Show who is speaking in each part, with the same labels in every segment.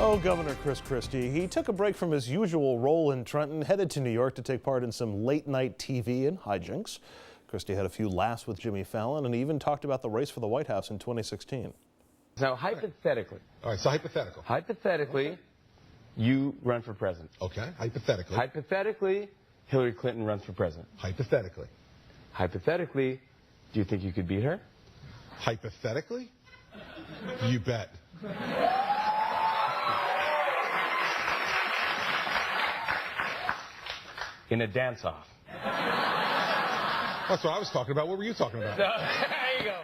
Speaker 1: Oh, Governor Chris Christie. He took a break from his usual role in Trenton, headed to New York to take part in some late-night TV and hijinks. Christie had a few laughs with Jimmy Fallon and even talked about the race for the White House in 2016.
Speaker 2: Now, hypothetically.
Speaker 3: All right, so hypothetical.
Speaker 2: Hypothetically, you run for president.
Speaker 3: Okay, hypothetically.
Speaker 2: Hypothetically, Hillary Clinton runs for president.
Speaker 3: Hypothetically.
Speaker 2: Hypothetically, do you think you could beat her?
Speaker 3: Hypothetically? You bet.
Speaker 1: In a dance-off.
Speaker 3: That's what I was talking about. What were you talking about?
Speaker 2: There you go.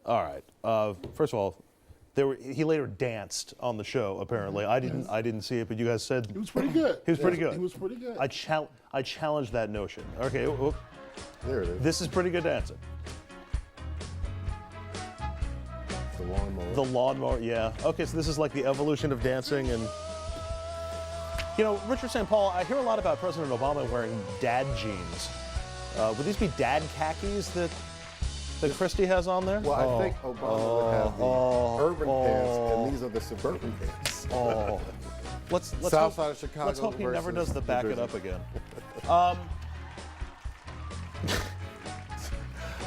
Speaker 1: All right. First of all, he later danced on the show. Apparently, I didn't see it, but you guys said
Speaker 4: he was pretty good.
Speaker 1: He was pretty good.
Speaker 4: He was pretty good.
Speaker 1: I challenge that notion. Okay.
Speaker 3: There it is.
Speaker 1: This is pretty good dancing.
Speaker 3: The lawnmower.
Speaker 1: The lawnmower. Yeah. Okay. So this is like the evolution of dancing, and you know, Richard St. Paul. I hear a lot about President Obama wearing dad jeans. Would these be dad khakis that Christie has on there?
Speaker 5: Well, I think Obama would have the urban pants, and these are the suburban pants.
Speaker 1: Let's
Speaker 5: South
Speaker 1: hope,
Speaker 5: side of Chicago.
Speaker 1: let's hope he never does the back it up again.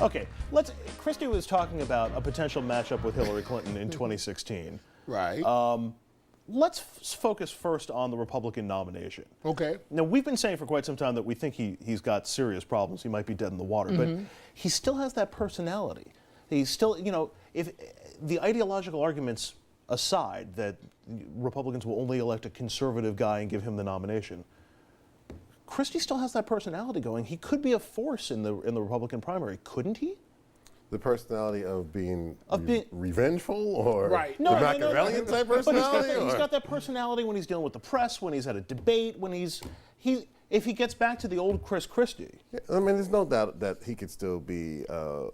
Speaker 1: Okay, Christie was talking about a potential matchup with Hillary Clinton in 2016.
Speaker 4: Right.
Speaker 1: Let's focus first on the Republican nomination.
Speaker 4: Okay.
Speaker 1: Now, we've been saying for quite some time that we think he's got serious problems. He might be dead in the water, but he still has that personality. He's still, you know, if the ideological arguments aside that Republicans will only elect a conservative guy and give him the nomination, Christie still has that personality going. He could be a force in the Republican primary, couldn't he?
Speaker 5: The personality of being revengeful, or
Speaker 4: right.
Speaker 5: the Machiavellian type personality?
Speaker 1: But he's got that personality when he's dealing with the press, when he's at a debate, when if he gets back to the old Chris Christie.
Speaker 5: Yeah, I mean, there's no doubt that he could still be, a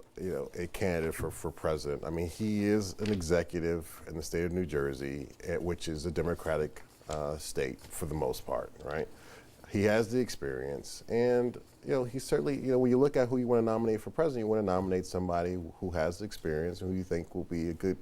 Speaker 5: candidate for president. I mean, he is an executive in the state of New Jersey, which is a Democratic state for the most part, right? He has the experience, and he certainly, when you look at who you want to nominate for president, you want to nominate somebody who has the experience and who you think will be a good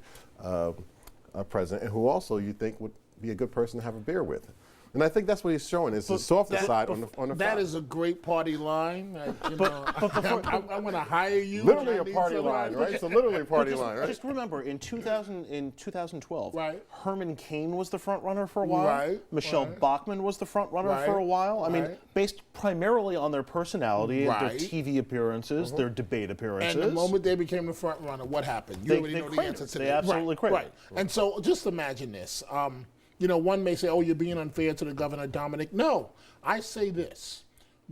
Speaker 5: president, and who also you think would be a good person to have a beer with. And I think that's what he's showing, is the softer side on the
Speaker 4: That
Speaker 5: front.
Speaker 4: is a great party line. I'm going to hire you.
Speaker 5: Literally a party line, right? It's literally a party line, right?
Speaker 1: Just remember, in 2012,
Speaker 4: right.
Speaker 1: Herman Cain was the front runner for a while.
Speaker 4: Right.
Speaker 1: Michelle Bachmann was the front runner for a while. I mean, based primarily on their personality, their TV appearances, their debate appearances.
Speaker 4: And the moment they became the front runner, what happened? You already know the answer to that.
Speaker 1: They absolutely cratered.
Speaker 4: Right. And so just imagine this. One may say, oh, you're being unfair to the governor, Dominic. No, I say this.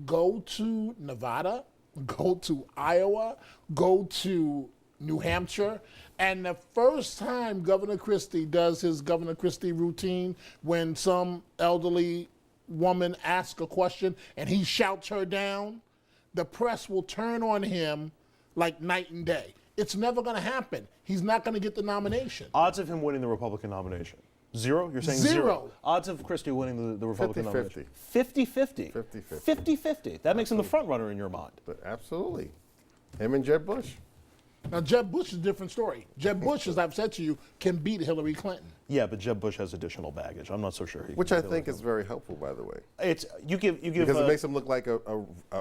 Speaker 4: Go to Nevada, go to Iowa, go to New Hampshire, and the first time Governor Christie does his Governor Christie routine, when some elderly woman asks a question and he shouts her down, the press will turn on him like night and day. It's never going to happen. He's not going to get the nomination.
Speaker 1: Odds of him winning the Republican nomination? Zero? You're saying zero? Odds of Christie winning the Republican nomination? 50-50. 50-50. That makes him the front runner in your mind.
Speaker 5: But absolutely. Him and Jeb Bush.
Speaker 4: Now, Jeb Bush is a different story. Jeb Bush, as I've said to you, can beat Hillary Clinton.
Speaker 1: Yeah, but Jeb Bush has additional baggage. I'm not so sure he
Speaker 5: Which I think is very helpful, by the way.
Speaker 1: You give
Speaker 5: because it makes him look like a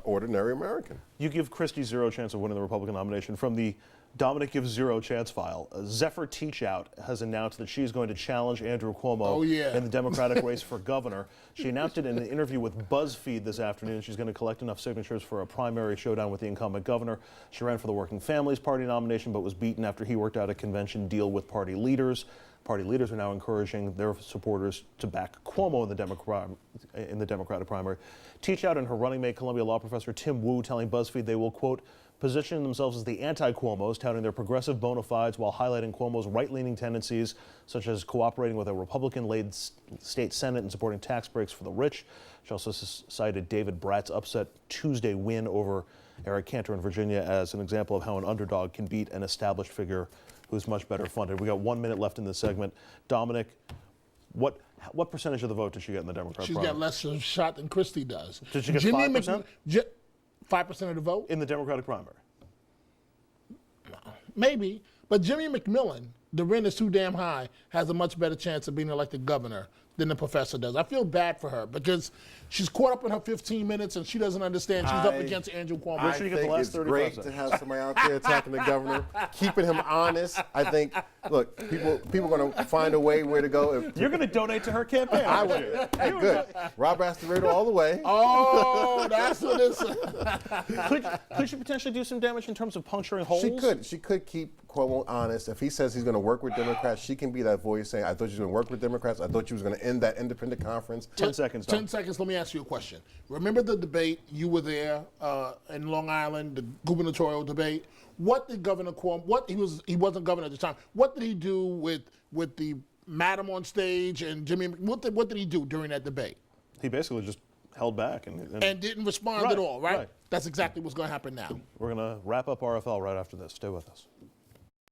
Speaker 5: ordinary American.
Speaker 1: You give Christie zero chance of winning the Republican nomination. From the Dominic gives zero chance file, Zephyr Teachout has announced that she's going to challenge Andrew Cuomo in the Democratic race for governor. She announced it in an interview with BuzzFeed this afternoon. She's going to collect enough signatures for a primary showdown with the incumbent governor. She ran for the Working Families Party nomination, but was beaten after he worked out a convention deal with party leaders. Party leaders are now encouraging their supporters to back Cuomo in the Democratic primary. Teachout and her running mate, Columbia law professor Tim Wu, telling BuzzFeed they will, quote, position themselves as the anti-Cuomos, touting their progressive bona fides while highlighting Cuomo's right-leaning tendencies, such as cooperating with a Republican-led state Senate and supporting tax breaks for the rich. She also cited David Bratt's upset Tuesday win over Eric Cantor in Virginia as an example of how an underdog can beat an established figure who's much better funded. We got 1 minute left in this segment. Dominic, what percentage of the vote did she get in the Democrat primary?
Speaker 4: She's got less of a shot than Christie does.
Speaker 1: Did she get 5%?
Speaker 4: 5% of the vote?
Speaker 1: In the Democratic primary?
Speaker 4: Maybe. But Jimmy McMillan the rent is too damn high, has a much better chance of being elected governor than the professor does. I feel bad for her because she's caught up in her 15 minutes and she doesn't understand she's up against Andrew Cuomo.
Speaker 1: Make sure you get the last
Speaker 5: it's
Speaker 1: 35
Speaker 5: great
Speaker 1: seconds.
Speaker 5: to have somebody out there attacking the governor, keeping him honest. I think, look, people are going to find a way where to go. If,
Speaker 1: You're going to donate to her campaign.
Speaker 5: I
Speaker 1: aren't
Speaker 5: would.
Speaker 1: you?
Speaker 5: Hey, good. Rob Astorado all the way.
Speaker 4: Oh, that's what it's.
Speaker 1: Could she potentially do some damage in terms of puncturing holes?
Speaker 5: She could keep Cuomo honest. If he says he's going to work with Democrats, she can be that voice saying, I thought you were going to work with Democrats. I thought you was going to end that independent conference.
Speaker 1: 10 seconds.
Speaker 4: 10 seconds. Let me ask you a question. Remember the debate? You were there in Long Island, the gubernatorial debate. What did Governor Cuomo? He wasn't governor at the time. What did he do with the madam on stage and Jimmy? What did he do during that debate?
Speaker 1: He basically just held back and
Speaker 4: didn't respond at all. Right? That's exactly what's going to happen now.
Speaker 1: We're going to wrap up RFL right after this. Stay with us.